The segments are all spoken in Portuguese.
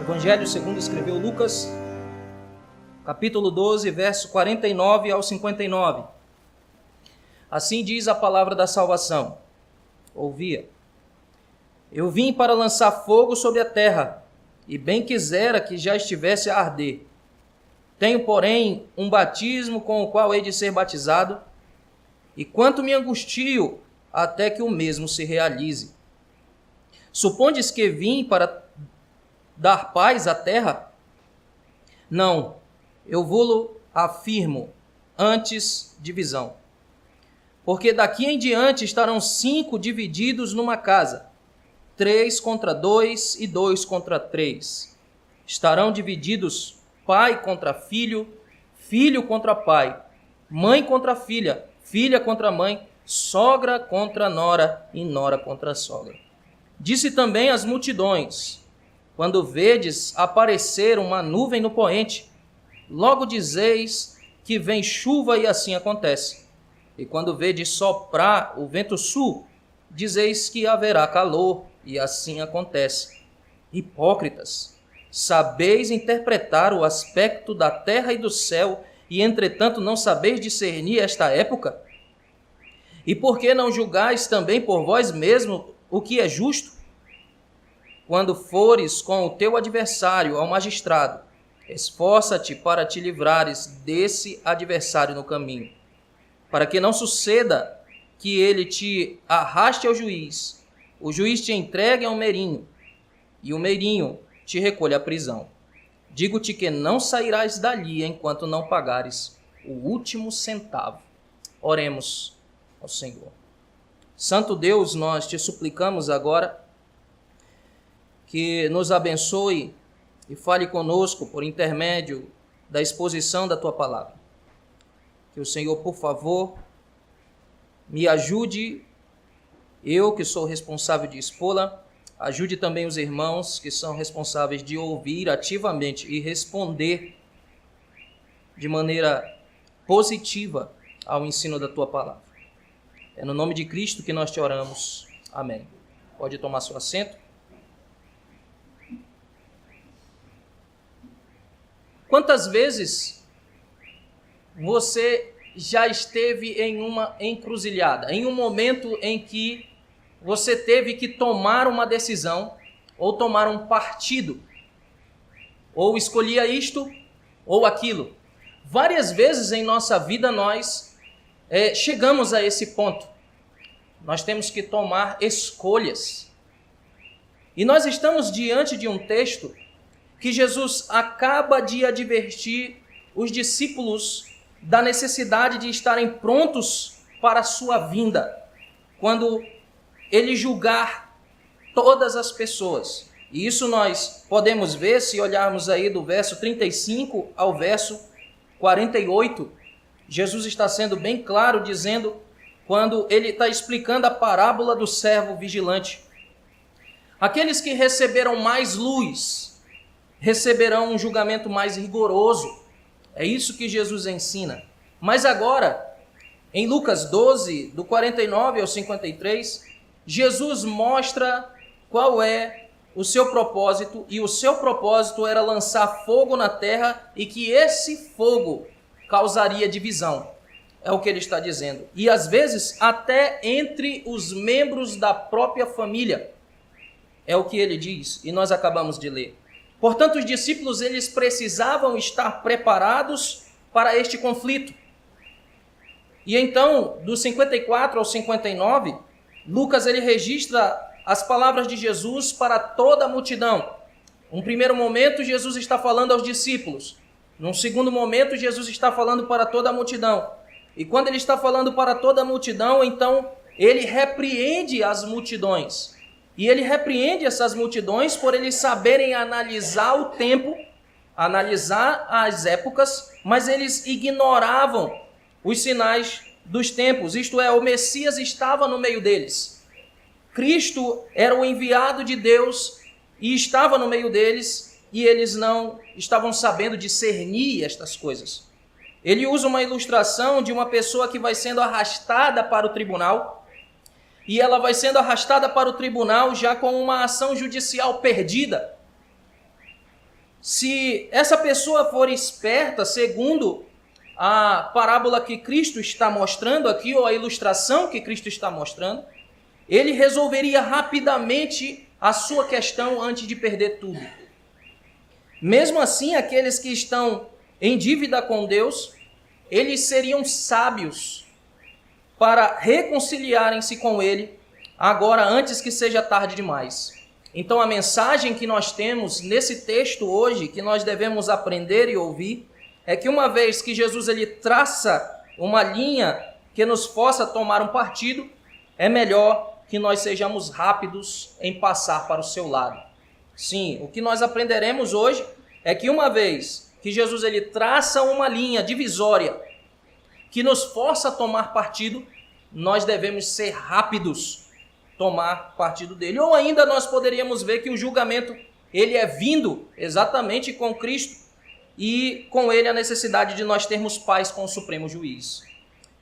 Evangelho segundo escreveu Lucas, capítulo 12, verso 49 ao 59. Assim diz a palavra da salvação. Ouvia: eu vim para lançar fogo sobre a terra, e bem quisera que já estivesse a arder. Tenho, porém, um batismo com o qual hei de ser batizado, e quanto me angustio até que o mesmo se realize. Supondes que vim para dar paz à terra? Não, eu vou-lo afirmo, antes divisão. Porque daqui em diante estarão 5 divididos numa casa, 3 contra 2 e 2 contra 3. Estarão divididos pai contra filho, filho contra pai, mãe contra filha, filha contra mãe, sogra contra nora e nora contra sogra. Disse também às multidões: quando vedes aparecer uma nuvem no poente, logo dizeis que vem chuva, e assim acontece. E quando vedes soprar o vento sul, dizeis que haverá calor, e assim acontece. Hipócritas, sabeis interpretar o aspecto da terra e do céu, e entretanto não sabeis discernir esta época? E por que não julgais também por vós mesmos o que é justo? Quando fores com o teu adversário ao magistrado, esforça-te para te livrares desse adversário no caminho, para que não suceda que ele te arraste ao juiz, o juiz te entregue ao meirinho, e o meirinho te recolha à prisão. Digo-te que não sairás dali enquanto não pagares o último centavo. Oremos ao Senhor. Santo Deus, nós te suplicamos agora que nos abençoe e fale conosco por intermédio da exposição da tua palavra. Que o Senhor, por favor, me ajude, eu que sou responsável de expô-la, ajude também os irmãos que são responsáveis de ouvir ativamente e responder de maneira positiva ao ensino da tua palavra. É no nome de Cristo que nós te oramos. Amém. Pode tomar seu assento. Quantas vezes você já esteve em uma encruzilhada, em um momento em que você teve que tomar uma decisão ou tomar um partido, ou escolhia isto ou aquilo? Várias vezes em nossa vida nós chegamos a esse ponto. Nós temos que tomar escolhas. E nós estamos diante de um texto que Jesus acaba de advertir os discípulos da necessidade de estarem prontos para a sua vinda, quando ele julgar todas as pessoas. E isso nós podemos ver se olharmos aí do verso 35 ao verso 48. Jesus está sendo bem claro, dizendo, quando ele está explicando a parábola do servo vigilante: aqueles que receberam mais luz receberão um julgamento mais rigoroso. É isso que Jesus ensina. Mas agora, em Lucas 12, do 49 ao 53, Jesus mostra qual é o seu propósito, e o seu propósito era lançar fogo na terra, e que esse fogo causaria divisão. É o que ele está dizendo. E às vezes até entre os membros da própria família. É o que ele diz, e nós acabamos de ler. Portanto, os discípulos eles precisavam estar preparados para este conflito. E então, do 54 ao 59, Lucas ele registra as palavras de Jesus para toda a multidão. Num primeiro momento, Jesus está falando aos discípulos. Num segundo momento, Jesus está falando para toda a multidão. E quando ele está falando para toda a multidão, então ele repreende as multidões. E ele repreende essas multidões por eles saberem analisar o tempo, analisar as épocas, mas eles ignoravam os sinais dos tempos. Isto é, o Messias estava no meio deles. Cristo era o enviado de Deus e estava no meio deles, e eles não estavam sabendo discernir estas coisas. Ele usa uma ilustração de uma pessoa que vai sendo arrastada para o tribunal, e ela vai sendo arrastada para o tribunal já com uma ação judicial perdida. se essa pessoa for esperta, segundo a parábola que Cristo está mostrando aqui, ou a ilustração que Cristo está mostrando, ele resolveria rapidamente a sua questão antes de perder tudo. Mesmo assim, aqueles que estão em dívida com Deus, eles seriam sábios para reconciliarem-se com Ele agora, antes que seja tarde demais. Então, a mensagem que nós temos nesse texto hoje, que nós devemos aprender e ouvir, é que uma vez que Jesus ele traça uma linha que nos força tomar um partido, é melhor que nós sejamos rápidos em passar para o seu lado. Sim, o que nós aprenderemos hoje é que uma vez que Jesus ele traça uma linha divisória que nos força a tomar partido, nós devemos ser rápidos tomar partido dele. Ou ainda nós poderíamos ver que o julgamento ele é vindo exatamente com Cristo e com ele a necessidade de nós termos paz com o Supremo Juiz.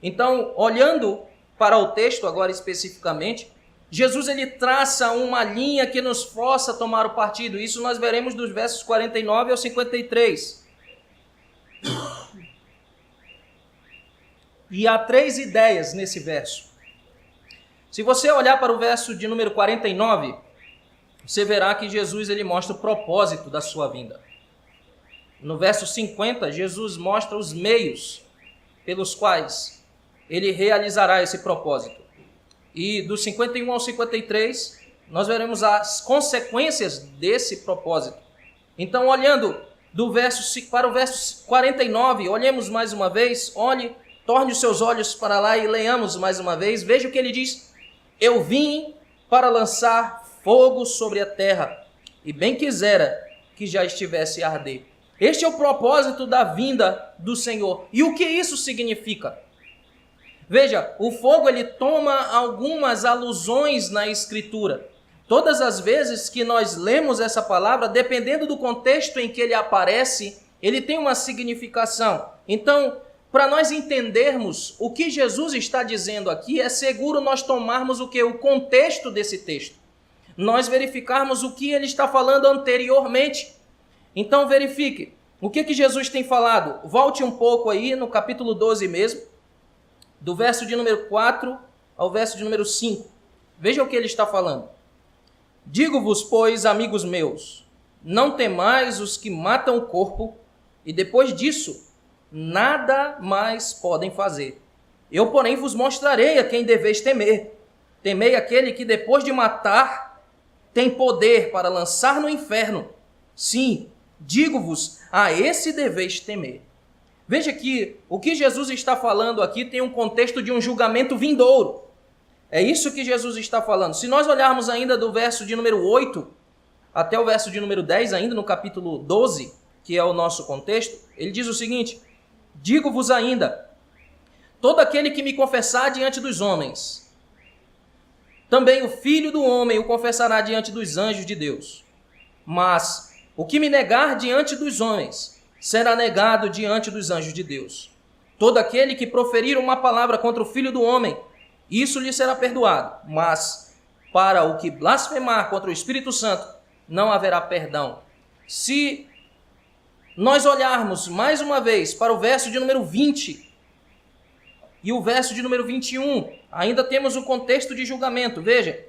Então, olhando para o texto agora especificamente, Jesus ele traça uma linha que nos força a tomar o partido. Isso nós veremos dos versos 49 ao 53. E há 3 ideias nesse verso. Se você olhar para o verso de número 49, você verá que Jesus ele mostra o propósito da sua vinda. No verso 50, Jesus mostra os meios pelos quais ele realizará esse propósito. E do 51 ao 53, nós veremos as consequências desse propósito. Então, olhando para o verso 49, olhemos mais uma vez, torne os seus olhos para lá e leamos mais uma vez. Veja o que ele diz: eu vim para lançar fogo sobre a terra, e bem quisera que já estivesse a arder. Este é o propósito da vinda do Senhor. E o que isso significa? Veja, o fogo ele toma algumas alusões na Escritura. Todas as vezes que nós lemos essa palavra, dependendo do contexto em que ele aparece, ele tem uma significação. Então, para nós entendermos o que Jesus está dizendo aqui, é seguro nós tomarmos o contexto desse texto. Nós verificarmos o que ele está falando anteriormente. Então verifique, o que Jesus tem falado? Volte um pouco aí no capítulo 12 mesmo, do verso de número 4 ao verso de número 5. Veja o que ele está falando. Digo-vos, pois, amigos meus, não temais os que matam o corpo, e depois disso nada mais podem fazer. Eu, porém, vos mostrarei a quem deveis temer. Temei aquele que, depois de matar, tem poder para lançar no inferno. Sim, digo-vos, a esse deveis temer. Veja que o que Jesus está falando aqui tem um contexto de um julgamento vindouro. É isso que Jesus está falando. Se nós olharmos ainda do verso de número 8 até o verso de número 10, ainda no capítulo 12, que é o nosso contexto, ele diz o seguinte: digo-vos ainda, todo aquele que me confessar diante dos homens, também o Filho do Homem o confessará diante dos anjos de Deus. Mas o que me negar diante dos homens, será negado diante dos anjos de Deus. Todo aquele que proferir uma palavra contra o Filho do Homem, isso lhe será perdoado. Mas para o que blasfemar contra o Espírito Santo, não haverá perdão. Se nós olharmos mais uma vez para o verso de número 20 e o verso de número 21, ainda temos o contexto de julgamento. Veja,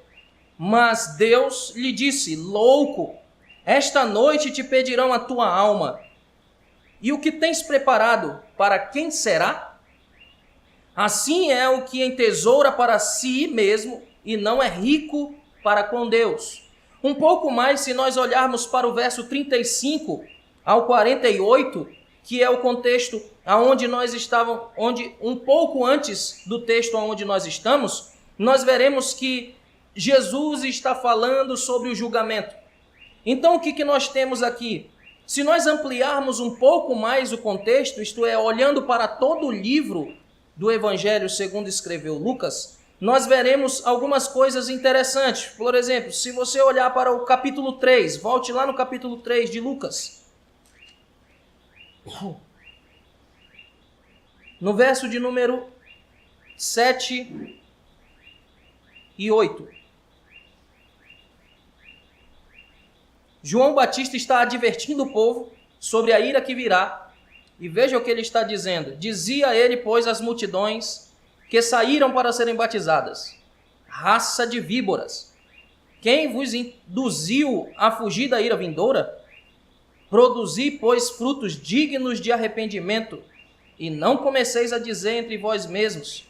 mas Deus lhe disse: louco, esta noite te pedirão a tua alma. E o que tens preparado, para quem será? Assim é o que entesoura para si mesmo e não é rico para com Deus. Um pouco mais, se nós olharmos para o verso 35 ao 48, que é o contexto aonde nós estávamos, onde um pouco antes do texto onde nós estamos, nós veremos que Jesus está falando sobre o julgamento. Então, o que nós temos aqui? Se nós ampliarmos um pouco mais o contexto, isto é, olhando para todo o livro do Evangelho segundo escreveu Lucas, nós veremos algumas coisas interessantes. Por exemplo, se você olhar para o capítulo 3, volte lá no capítulo 3 de Lucas. No verso de número 7 e 8. João Batista está advertindo o povo sobre a ira que virá. E veja o que ele está dizendo. Dizia ele, pois, às multidões que saíram para serem batizadas: raça de víboras, quem vos induziu a fugir da ira vindoura? Produzi, pois, frutos dignos de arrependimento, e não comeceis a dizer entre vós mesmos: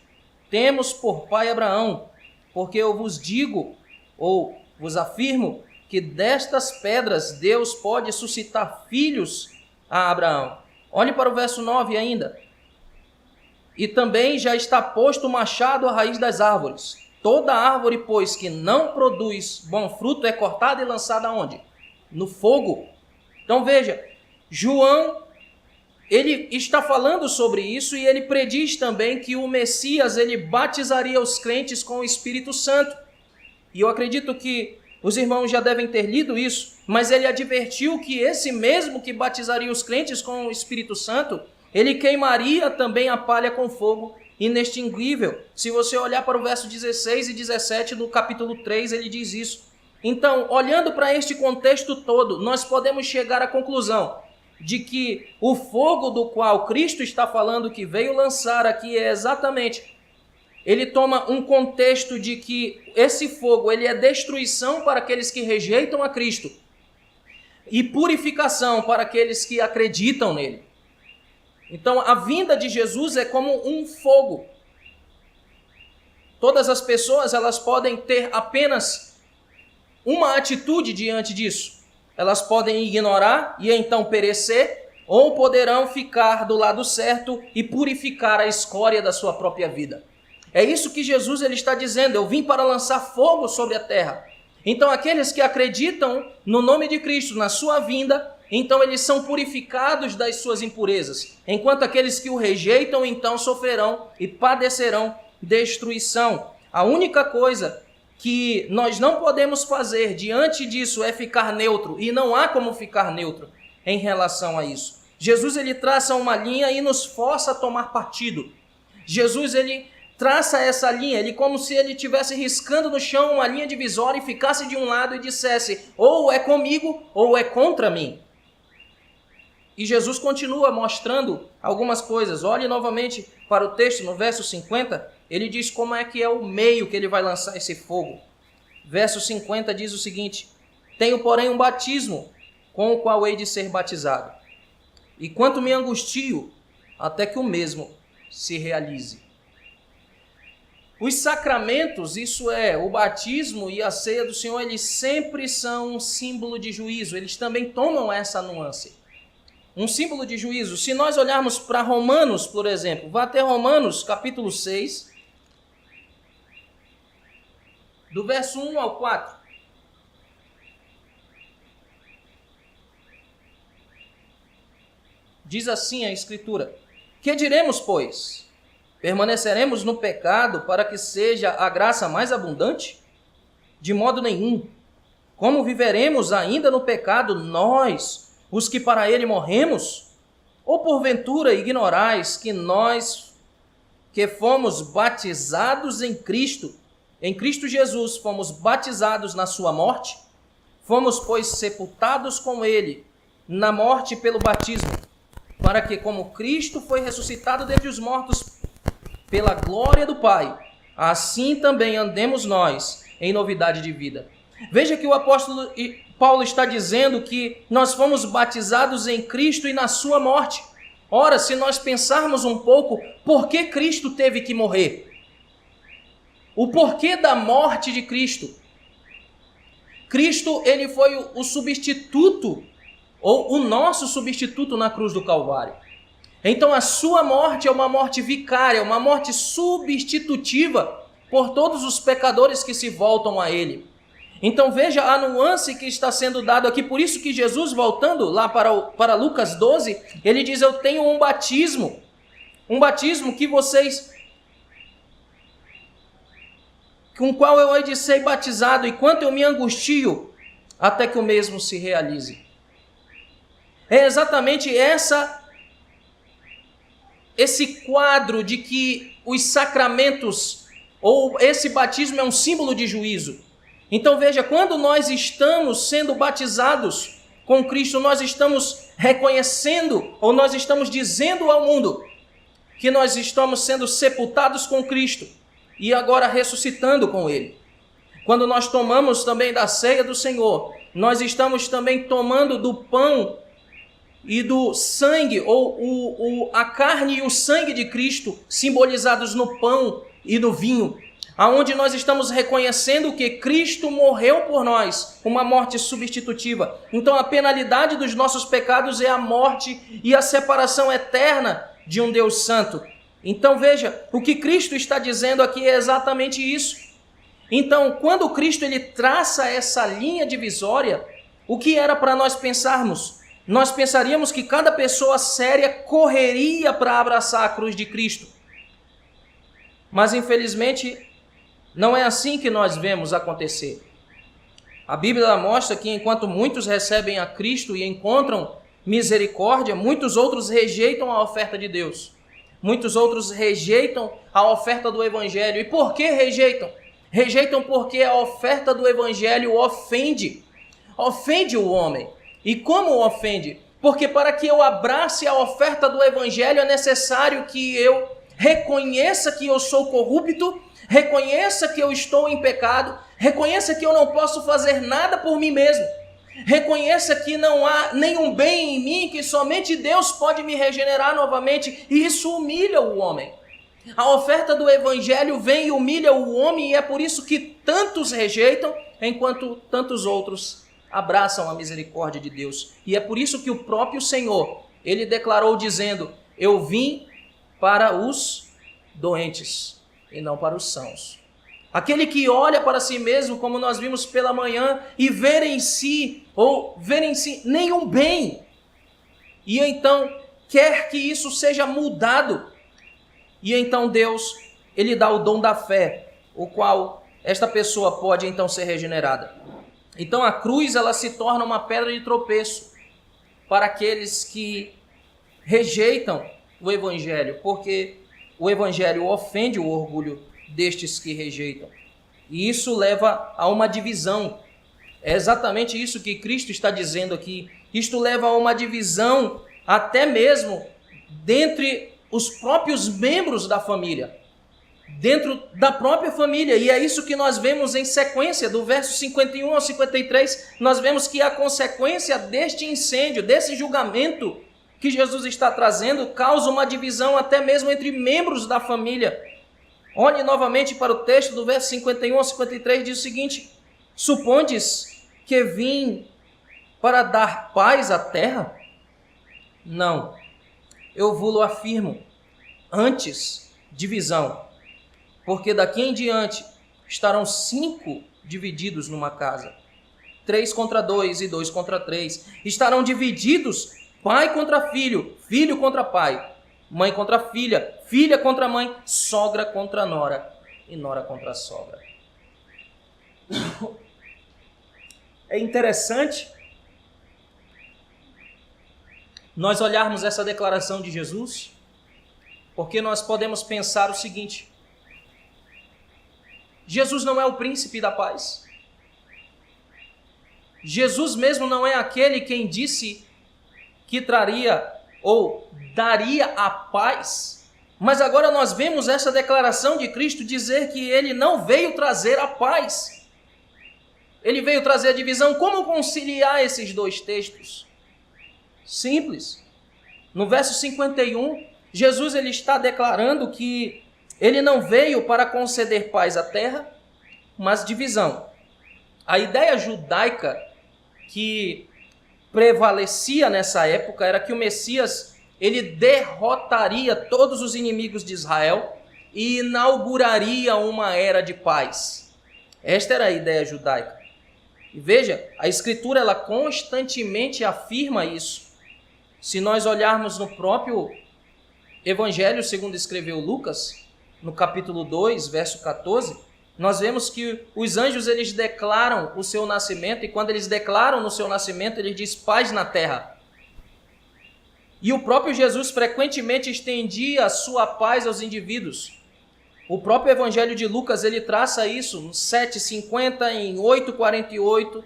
temos por pai Abraão, porque eu vos digo, ou vos afirmo, que destas pedras Deus pode suscitar filhos a Abraão. Olhe para o verso 9 ainda. E também já está posto o machado à raiz das árvores. Toda árvore, pois, que não produz bom fruto é cortada e lançada aonde? No fogo. Então veja, João, ele está falando sobre isso e ele prediz também que o Messias, ele batizaria os crentes com o Espírito Santo. E eu acredito que os irmãos já devem ter lido isso, mas ele advertiu que esse mesmo que batizaria os crentes com o Espírito Santo, ele queimaria também a palha com fogo inextinguível. Se você olhar para o verso 16 e 17 do capítulo 3, ele diz isso. Então, olhando para este contexto todo, nós podemos chegar à conclusão de que o fogo do qual Cristo está falando que veio lançar aqui é exatamente... Ele toma um contexto de que esse fogo ele é destruição para aqueles que rejeitam a Cristo e purificação para aqueles que acreditam nele. Então, a vinda de Jesus é como um fogo. Todas as pessoas elas podem ter apenas uma atitude diante disso. Elas podem ignorar e então perecer, ou poderão ficar do lado certo e purificar a escória da sua própria vida. É isso que Jesus ele está dizendo: eu vim para lançar fogo sobre a terra. Então aqueles que acreditam no nome de Cristo, na sua vinda, então eles são purificados das suas impurezas. Enquanto aqueles que o rejeitam, então sofrerão e padecerão destruição. A única coisa que nós não podemos fazer diante disso é ficar neutro. E não há como ficar neutro em relação a isso. Jesus ele traça uma linha e nos força a tomar partido. Jesus ele traça essa linha, ele como se ele estivesse riscando no chão uma linha divisória e ficasse de um lado e dissesse: ou é comigo ou é contra mim. E Jesus continua mostrando algumas coisas. Olhe novamente para o texto no verso 50, ele diz como é que é o meio que ele vai lançar esse fogo. Verso 50 diz o seguinte: tenho, porém, um batismo com o qual hei de ser batizado, e quanto me angustio até que o mesmo se realize. Os sacramentos, isso é, o batismo e a ceia do Senhor, eles sempre são um símbolo de juízo. Eles também tomam essa nuance. Um símbolo de juízo. Se nós olharmos para Romanos, por exemplo, vá até Romanos, capítulo 6, do verso 1 ao 4. Diz assim a Escritura: que diremos, pois? Permaneceremos no pecado para que seja a graça mais abundante? De modo nenhum. Como viveremos ainda no pecado nós, os que para ele morremos? Ou porventura ignorais que nós que fomos batizados em Cristo Jesus, fomos batizados na sua morte? Fomos, pois, sepultados com ele na morte pelo batismo, para que, como Cristo foi ressuscitado dentre os mortos pela glória do Pai, assim também andemos nós em novidade de vida. Veja que o apóstolo Paulo está dizendo que nós fomos batizados em Cristo e na sua morte. Ora, se nós pensarmos um pouco, por que Cristo teve que morrer? O porquê da morte de Cristo? Cristo, ele foi o substituto, ou o nosso substituto na cruz do Calvário. Então a sua morte é uma morte vicária, uma morte substitutiva por todos os pecadores que se voltam a ele. Então veja a nuance que está sendo dado aqui. Por isso que Jesus, voltando lá para Lucas 12, ele diz: eu tenho um batismo que vocês, com o qual eu hei de ser batizado, e quanto eu me angustio até que o mesmo se realize. É exatamente esse quadro de que os sacramentos, ou esse batismo é um símbolo de juízo. Então veja, quando nós estamos sendo batizados com Cristo, nós estamos reconhecendo, ou nós estamos dizendo ao mundo que nós estamos sendo sepultados com Cristo e agora ressuscitando com Ele. Quando nós tomamos também da ceia do Senhor, nós estamos também tomando do pão e do sangue, ou a carne e o sangue de Cristo, simbolizados no pão e no vinho, aonde nós estamos reconhecendo que Cristo morreu por nós, uma morte substitutiva. Então a penalidade dos nossos pecados é a morte e a separação eterna de um Deus santo. Então veja, o que Cristo está dizendo aqui é exatamente isso. Então, quando Cristo ele traça essa linha divisória, o que era para nós pensarmos? Nós pensaríamos que cada pessoa séria correria para abraçar a cruz de Cristo. Mas infelizmente não é assim que nós vemos acontecer. A Bíblia mostra que enquanto muitos recebem a Cristo e encontram misericórdia, muitos outros rejeitam a oferta de Deus. Muitos outros rejeitam a oferta do Evangelho. E por que rejeitam? Rejeitam porque a oferta do Evangelho ofende o homem. E como ofende? Porque para que eu abrace a oferta do Evangelho é necessário que eu reconheça que eu sou corrupto, reconheça que eu estou em pecado, reconheça que eu não posso fazer nada por mim mesmo, reconheça que não há nenhum bem em mim, que somente Deus pode me regenerar novamente, e isso humilha o homem. A oferta do Evangelho vem e humilha o homem, e é por isso que tantos rejeitam, enquanto tantos outros abraçam a misericórdia de Deus. E é por isso que o próprio Senhor, ele declarou dizendo: eu vim para os doentes e não para os sãos. Aquele que olha para si mesmo, como nós vimos pela manhã, e ver em si nenhum bem, e então quer que isso seja mudado. E então Deus, ele dá o dom da fé, o qual esta pessoa pode então ser regenerada. Então a cruz, ela se torna uma pedra de tropeço para aqueles que rejeitam o Evangelho, porque o Evangelho ofende o orgulho destes que rejeitam. E isso leva a uma divisão. É exatamente isso que Cristo está dizendo aqui. Isto leva a uma divisão até mesmo dentre os próprios membros da família, dentro da própria família. E é isso que nós vemos em sequência, do verso 51 ao 53, nós vemos que a consequência deste incêndio, desse julgamento que Jesus está trazendo, causa uma divisão até mesmo entre membros da família. Olhe novamente para o texto do verso 51 ao 53, diz o seguinte: supondes que vim para dar paz à terra? Não, eu vou-lo afirmo, antes divisão, porque daqui em diante estarão 5 divididos numa casa, 3 contra 2 e 2 contra 3, estarão divididos pai contra filho, filho contra pai, mãe contra filha, filha contra mãe, sogra contra nora e nora contra sogra. É interessante nós olharmos essa declaração de Jesus, porque nós podemos pensar o seguinte: Jesus não é o príncipe da paz. Jesus mesmo não é aquele quem disse que traria ou daria a paz. Mas agora nós vemos essa declaração de Cristo dizer que ele não veio trazer a paz. Ele veio trazer a divisão. Como conciliar esses dois textos? Simples. No verso 51, Jesus ele está declarando que ele não veio para conceder paz à terra, mas divisão. A ideia judaica que prevalecia nessa época era que o Messias ele derrotaria todos os inimigos de Israel e inauguraria uma era de paz. Esta era a ideia judaica. E veja, a Escritura ela constantemente afirma isso. Se nós olharmos no próprio Evangelho segundo escreveu Lucas, no capítulo 2, verso 14, nós vemos que os anjos eles declaram o seu nascimento, e quando eles declaram no seu nascimento, eles dizem paz na terra. E o próprio Jesus frequentemente estendia a sua paz aos indivíduos. O próprio Evangelho de Lucas, ele traça isso no 7,50, em 8,48,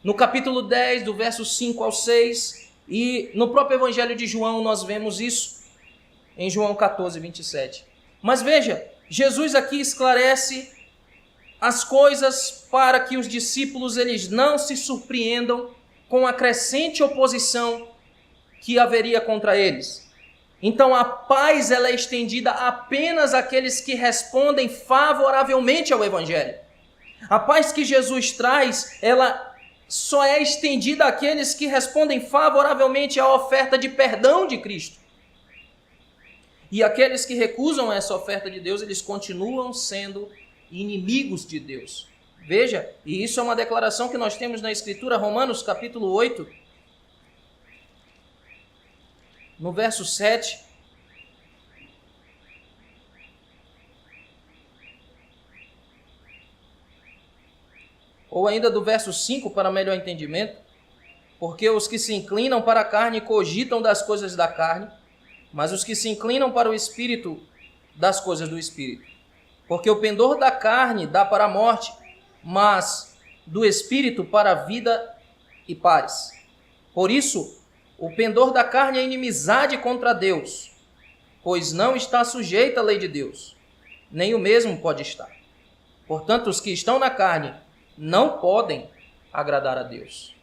no capítulo 10, do verso 5 ao 6, e no próprio Evangelho de João nós vemos isso, em João 14, 27. Mas veja, Jesus aqui esclarece as coisas para que os discípulos eles não se surpreendam com a crescente oposição que haveria contra eles. Então a paz ela é estendida apenas àqueles que respondem favoravelmente ao Evangelho. A paz que Jesus traz, ela só é estendida àqueles que respondem favoravelmente à oferta de perdão de Cristo. E aqueles que recusam essa oferta de Deus, eles continuam sendo inimigos de Deus. Veja, e isso é uma declaração que nós temos na Escritura, Romanos capítulo 8, no verso 7. Ou ainda do verso 5, para melhor entendimento. Porque os que se inclinam para a carne cogitam das coisas da carne, mas os que se inclinam para o Espírito, das coisas do Espírito. Porque o pendor da carne dá para a morte, mas do Espírito para a vida e paz. Por isso, o pendor da carne é inimizade contra Deus, pois não está sujeita à lei de Deus, nem o mesmo pode estar. Portanto, os que estão na carne não podem agradar a Deus.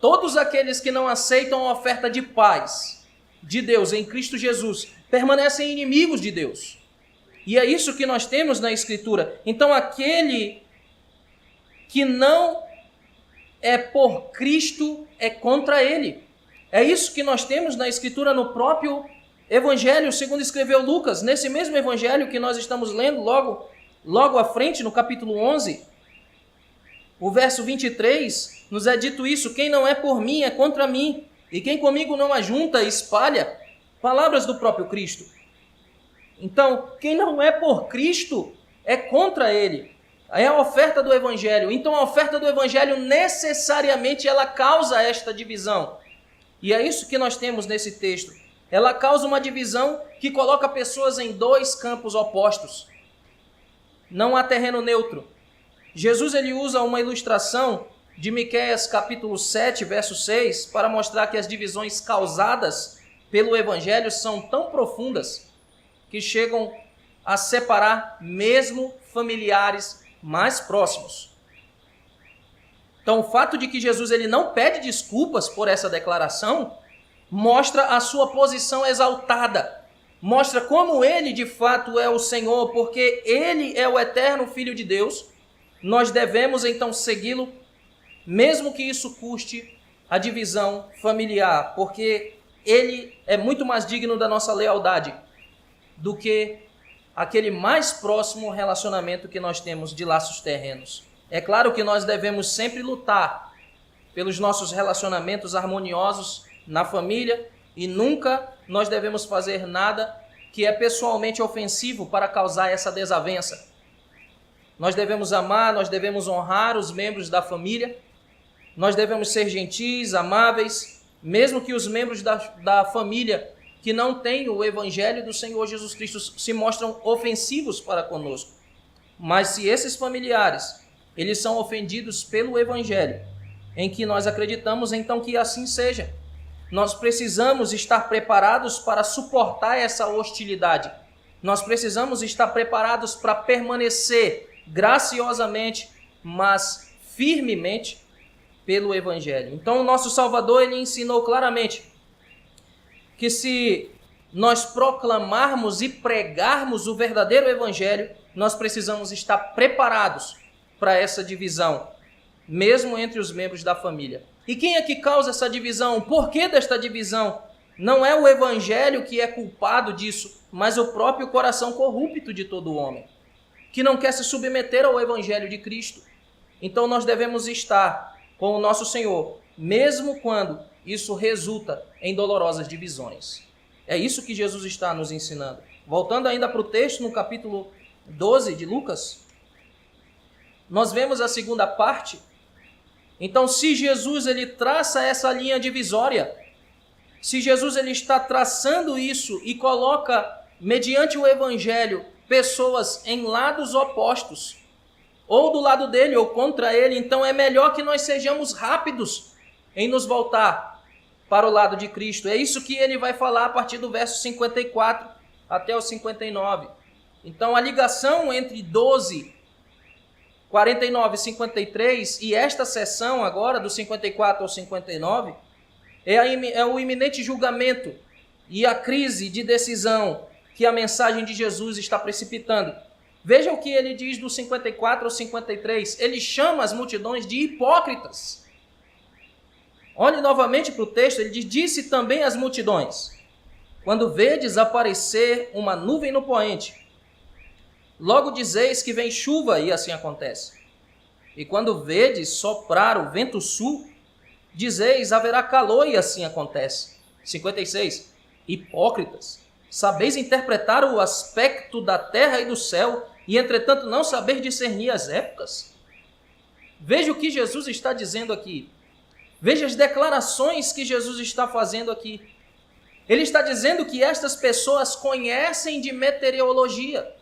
Todos aqueles que não aceitam a oferta de paz de Deus em Cristo Jesus permanecem inimigos de Deus. E é isso que nós temos na Escritura. Então, aquele que não é por Cristo é contra ele. É isso que nós temos na Escritura no próprio Evangelho, segundo escreveu Lucas. Nesse mesmo Evangelho que nós estamos lendo logo à frente, no capítulo 11, o verso 23, nos é dito isso: quem não é por mim é contra mim, e quem comigo não ajunta, espalha. Palavras do próprio Cristo. Então, quem não é por Cristo é contra ele. É a oferta do Evangelho. Então, a oferta do Evangelho necessariamente ela causa esta divisão. E é isso que nós temos nesse texto. Ela causa uma divisão que coloca pessoas em dois campos opostos. Não há terreno neutro. Jesus ele usa uma ilustração de Miqueias capítulo 7, verso 6, para mostrar que as divisões causadas pelo Evangelho são tão profundas que chegam a separar mesmo familiares mais próximos. Então, o fato de que Jesus ele não pede desculpas por essa declaração mostra a sua posição exaltada, mostra como ele de fato é o Senhor, porque ele é o eterno Filho de Deus. Nós devemos então segui-lo, mesmo que isso custe a divisão familiar, porque ele é muito mais digno da nossa lealdade do que aquele mais próximo relacionamento que nós temos de laços terrenos. É claro que nós devemos sempre lutar pelos nossos relacionamentos harmoniosos na família e nunca nós devemos fazer nada que é pessoalmente ofensivo para causar essa desavença. Nós devemos amar, nós devemos honrar os membros da família, nós devemos ser gentis, amáveis, mesmo que os membros da família que não têm o Evangelho do Senhor Jesus Cristo se mostram ofensivos para conosco. Mas se esses familiares, eles são ofendidos pelo Evangelho, em que nós acreditamos, então que assim seja. Nós precisamos estar preparados para suportar essa hostilidade. Nós precisamos estar preparados para permanecer graciosamente, mas firmemente pelo Evangelho. Então o nosso Salvador ele ensinou claramente que se nós proclamarmos e pregarmos o verdadeiro Evangelho, nós precisamos estar preparados para essa divisão, mesmo entre os membros da família. E quem é que causa essa divisão? O porquê desta divisão? Não é o Evangelho que é culpado disso, mas o próprio coração corrupto de todo homem, que não quer se submeter ao Evangelho de Cristo. Então nós devemos estar com o nosso Senhor, mesmo quando isso resulta em dolorosas divisões. É isso que Jesus está nos ensinando. Voltando ainda para o texto, no capítulo 12 de Lucas, nós vemos a segunda parte. Então, se Jesus ele traça essa linha divisória, se Jesus ele está traçando isso e coloca, mediante o Evangelho, pessoas em lados opostos, ou do lado dele ou contra ele. Então é melhor que nós sejamos rápidos em nos voltar para o lado de Cristo. É isso que ele vai falar a partir do verso 54 até o 59. Então a ligação entre 12, 49 e 53 e esta seção agora, do 54 ao 59, é o iminente julgamento e a crise de decisão que a mensagem de Jesus está precipitando. Veja o que ele diz do 54 ao 53. Ele chama as multidões de hipócritas. Olhe novamente para o texto, ele diz: disse também às multidões: quando vedes aparecer uma nuvem no poente, logo dizeis que vem chuva, e assim acontece. E quando vedes soprar o vento sul, dizeis haverá calor, e assim acontece. 56. Hipócritas, sabeis interpretar o aspecto da terra e do céu, e entretanto não saber discernir as épocas? Veja o que Jesus está dizendo aqui. Veja as declarações que Jesus está fazendo aqui. Ele está dizendo que estas pessoas conhecem de meteorologia.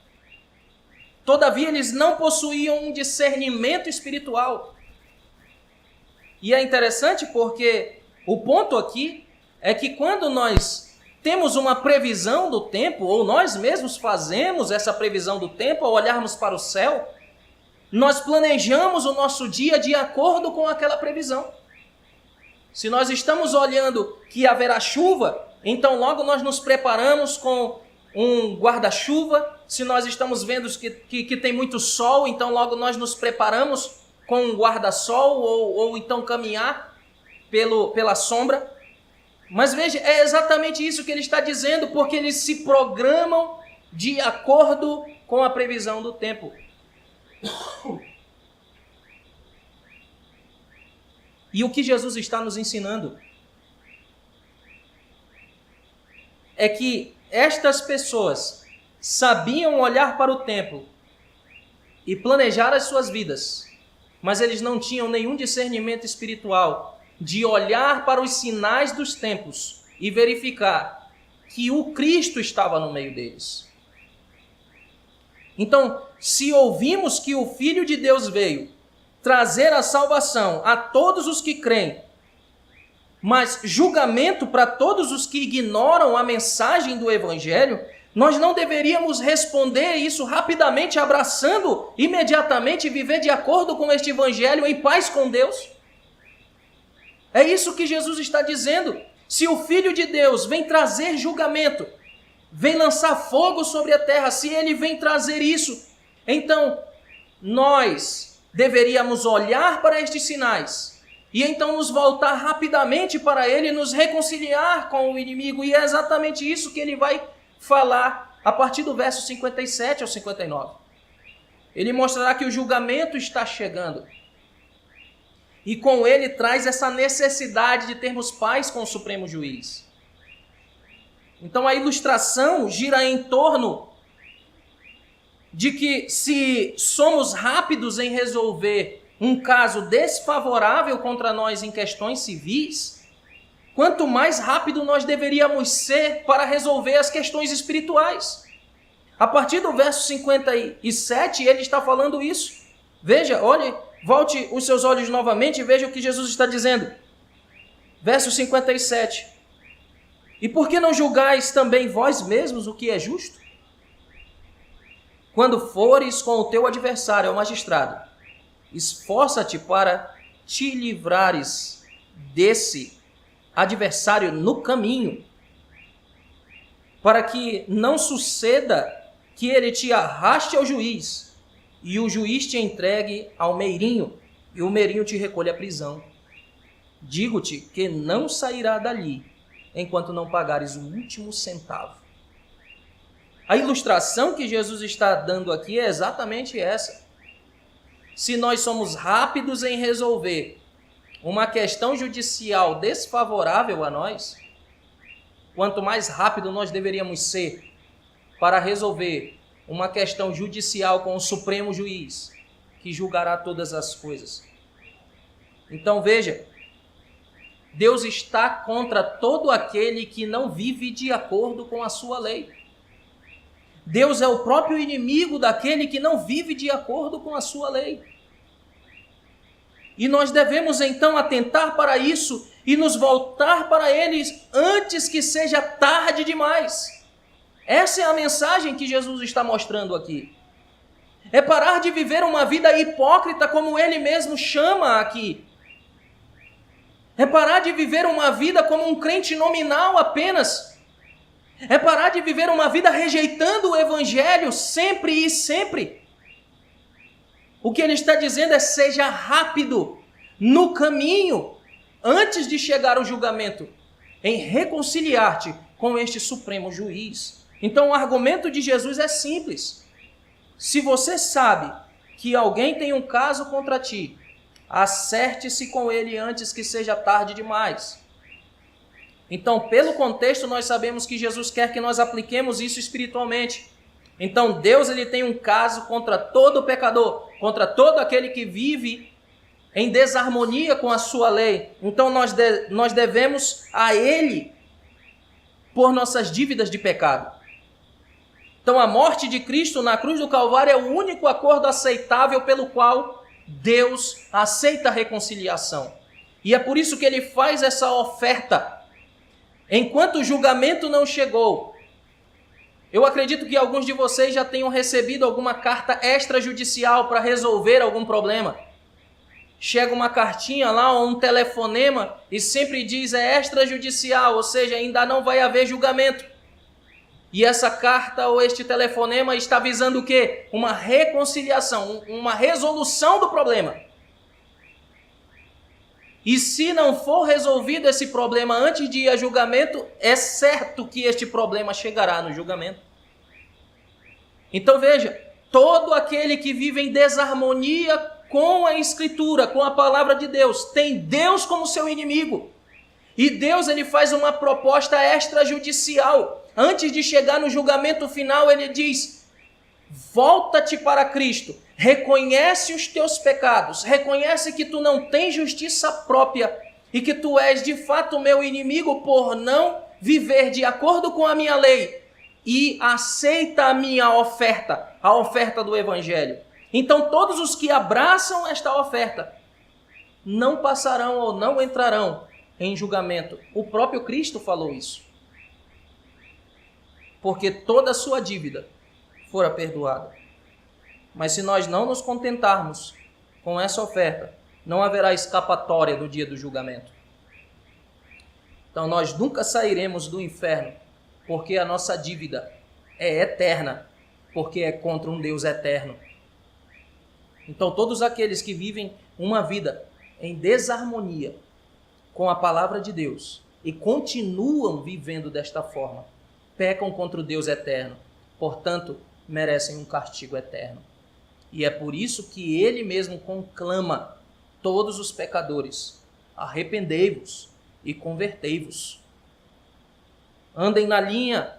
Todavia, eles não possuíam um discernimento espiritual. E é interessante porque o ponto aqui é que quando nós temos uma previsão do tempo, ou nós mesmos fazemos essa previsão do tempo ao olharmos para o céu, nós planejamos o nosso dia de acordo com aquela previsão. Se nós estamos olhando que haverá chuva, então logo nós nos preparamos com um guarda-chuva. Se nós estamos vendo que tem muito sol, então logo nós nos preparamos com um guarda-sol ou então caminhar pela sombra. Mas veja, é exatamente isso que ele está dizendo, porque eles se programam de acordo com a previsão do tempo. E o que Jesus está nos ensinando é que estas pessoas sabiam olhar para o tempo e planejar as suas vidas, mas eles não tinham nenhum discernimento espiritual de olhar para os sinais dos tempos e verificar que o Cristo estava no meio deles. Então, se ouvimos que o Filho de Deus veio trazer a salvação a todos os que creem, mas julgamento para todos os que ignoram a mensagem do Evangelho, nós não deveríamos responder isso rapidamente, abraçando imediatamente e viver de acordo com este Evangelho em paz com Deus? É isso que Jesus está dizendo. Se o Filho de Deus vem trazer julgamento, vem lançar fogo sobre a terra, se ele vem trazer isso, então nós deveríamos olhar para estes sinais e então nos voltar rapidamente para ele e nos reconciliar com o inimigo. E é exatamente isso que ele vai falar a partir do verso 57 ao 59. Ele mostrará que o julgamento está chegando. E com ele traz essa necessidade de termos paz com o Supremo Juiz. Então a ilustração gira em torno de que se somos rápidos em resolver um caso desfavorável contra nós em questões civis, quanto mais rápido nós deveríamos ser para resolver as questões espirituais. A partir do verso 57, ele está falando isso. Veja, olhe, volte os seus olhos novamente e veja o que Jesus está dizendo. Verso 57. E por que não julgais também vós mesmos o que é justo? Quando fores com o teu adversário, o magistrado, esforça-te para te livrares desse adversário no caminho, para que não suceda que ele te arraste ao juiz, e o juiz te entregue ao meirinho, e o meirinho te recolhe à prisão. Digo-te que não sairá dali, enquanto não pagares o último centavo. A ilustração que Jesus está dando aqui é exatamente essa. Se nós somos rápidos em resolver uma questão judicial desfavorável a nós, quanto mais rápido nós deveríamos ser para resolver uma questão judicial com o Supremo Juiz, que julgará todas as coisas. Então veja, Deus está contra todo aquele que não vive de acordo com a sua lei. Deus é o próprio inimigo daquele que não vive de acordo com a sua lei. E nós devemos então atentar para isso e nos voltar para Ele antes que seja tarde demais. Essa é a mensagem que Jesus está mostrando aqui. É parar de viver uma vida hipócrita, como Ele mesmo chama aqui. É parar de viver uma vida como um crente nominal apenas. É parar de viver uma vida rejeitando o Evangelho sempre e sempre. O que Ele está dizendo é: seja rápido no caminho, antes de chegar ao julgamento, em reconciliar-te com este supremo juiz. Então o argumento de Jesus é simples. Se você sabe que alguém tem um caso contra ti, acerte-se com ele antes que seja tarde demais. Então, pelo contexto, nós sabemos que Jesus quer que nós apliquemos isso espiritualmente. Então, Deus ele tem um caso contra todo pecador, contra todo aquele que vive em desarmonia com a sua lei. Então, nós devemos a Ele por nossas dívidas de pecado. Então, a morte de Cristo na cruz do Calvário é o único acordo aceitável pelo qual Deus aceita a reconciliação. E é por isso que Ele faz essa oferta. Enquanto o julgamento não chegou, eu acredito que alguns de vocês já tenham recebido alguma carta extrajudicial para resolver algum problema. Chega uma cartinha lá ou um telefonema e sempre diz é extrajudicial, ou seja, ainda não vai haver julgamento. E essa carta ou este telefonema está visando o quê? Uma reconciliação, uma resolução do problema. E se não for resolvido esse problema antes de ir a julgamento, é certo que este problema chegará no julgamento. Então veja, todo aquele que vive em desarmonia com a Escritura, com a palavra de Deus, tem Deus como seu inimigo. E Deus ele faz uma proposta extrajudicial. Antes de chegar no julgamento final, ele diz: volta-te para Cristo, reconhece os teus pecados, reconhece que tu não tens justiça própria e que tu és de fato meu inimigo por não viver de acordo com a minha lei, e aceita a minha oferta, a oferta do Evangelho. Então todos os que abraçam esta oferta não passarão ou não entrarão em julgamento. O próprio Cristo falou isso. Porque toda a sua dívida fora perdoada. Mas se nós não nos contentarmos com essa oferta, não haverá escapatória do dia do julgamento. Então nós nunca sairemos do inferno, porque a nossa dívida é eterna, porque é contra um Deus eterno. Então todos aqueles que vivem uma vida em desarmonia com a palavra de Deus e continuam vivendo desta forma, pecam contra o Deus eterno, portanto, merecem um castigo eterno. E é por isso que ele mesmo conclama todos os pecadores: arrependei-vos e convertei-vos. Andem na linha,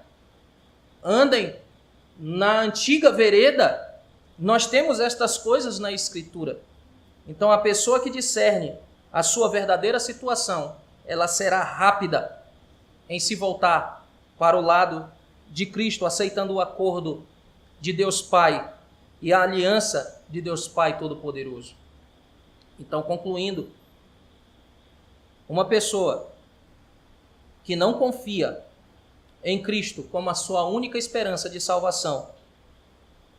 andem na antiga vereda. Nós temos estas coisas na Escritura. Então a pessoa que discerne a sua verdadeira situação, ela será rápida em se voltar para o lado de Cristo, aceitando o acordo de Deus Pai e a aliança de Deus Pai Todo-Poderoso. Então, concluindo, uma pessoa que não confia em Cristo como a sua única esperança de salvação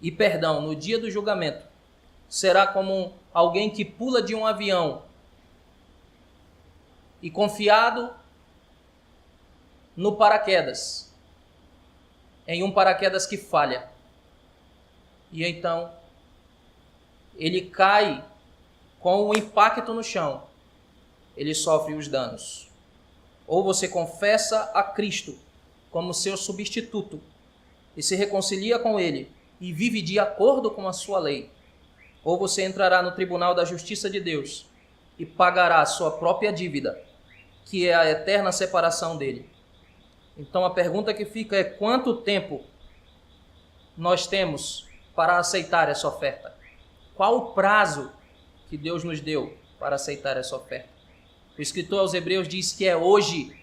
e perdão no dia do julgamento, será como alguém que pula de um avião e confiado no paraquedas, em um paraquedas que falha. E então ele cai com o impacto no chão, ele sofre os danos. Ou você confessa a Cristo como seu substituto e se reconcilia com ele e vive de acordo com a sua lei, ou você entrará no tribunal da justiça de Deus e pagará a sua própria dívida, que é a eterna separação dele. Então a pergunta que fica é: quanto tempo nós temos para aceitar essa oferta? Qual o prazo que Deus nos deu para aceitar essa oferta? O escritor aos Hebreus diz que é hoje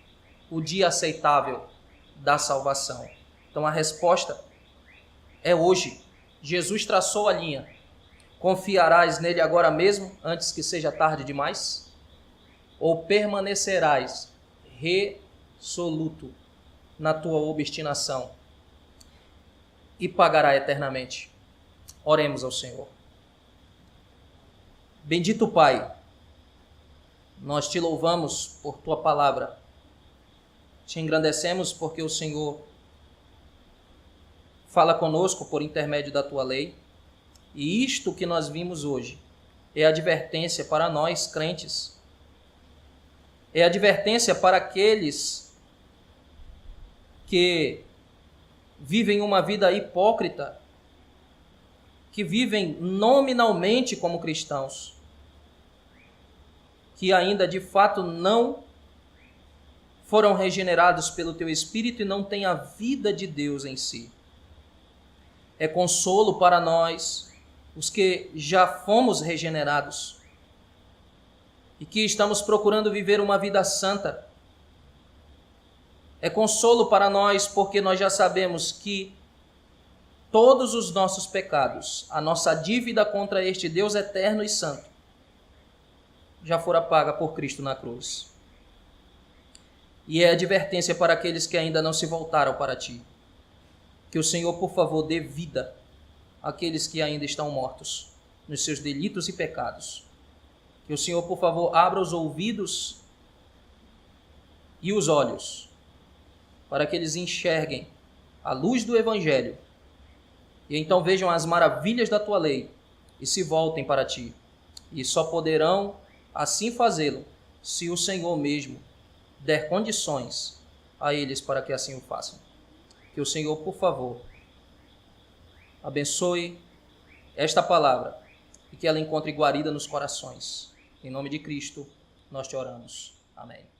o dia aceitável da salvação. Então a resposta é hoje. Jesus traçou a linha. Confiarás nele agora mesmo, antes que seja tarde demais? Ou permanecerás resoluto na tua obstinação e pagará eternamente? Oremos ao Senhor. Bendito Pai, nós te louvamos por tua palavra. Te engrandecemos porque o Senhor fala conosco por intermédio da tua lei. E isto que nós vimos hoje é advertência para nós crentes. É advertência para aqueles que vivem uma vida hipócrita, que vivem nominalmente como cristãos, que ainda de fato não foram regenerados pelo teu Espírito e não têm a vida de Deus em si. É consolo para nós, os que já fomos regenerados e que estamos procurando viver uma vida santa. É consolo para nós porque nós já sabemos que todos os nossos pecados, a nossa dívida contra este Deus eterno e santo, já fora paga por Cristo na cruz. E é advertência para aqueles que ainda não se voltaram para ti. Que o Senhor, por favor, dê vida àqueles que ainda estão mortos nos seus delitos e pecados. Que o Senhor, por favor, abra os ouvidos e os olhos para que eles enxerguem a luz do Evangelho e então vejam as maravilhas da tua lei e se voltem para ti. E só poderão assim fazê-lo se o Senhor mesmo der condições a eles para que assim o façam. Que o Senhor, por favor, abençoe esta palavra e que ela encontre guarida nos corações. Em nome de Cristo, nós te oramos. Amém.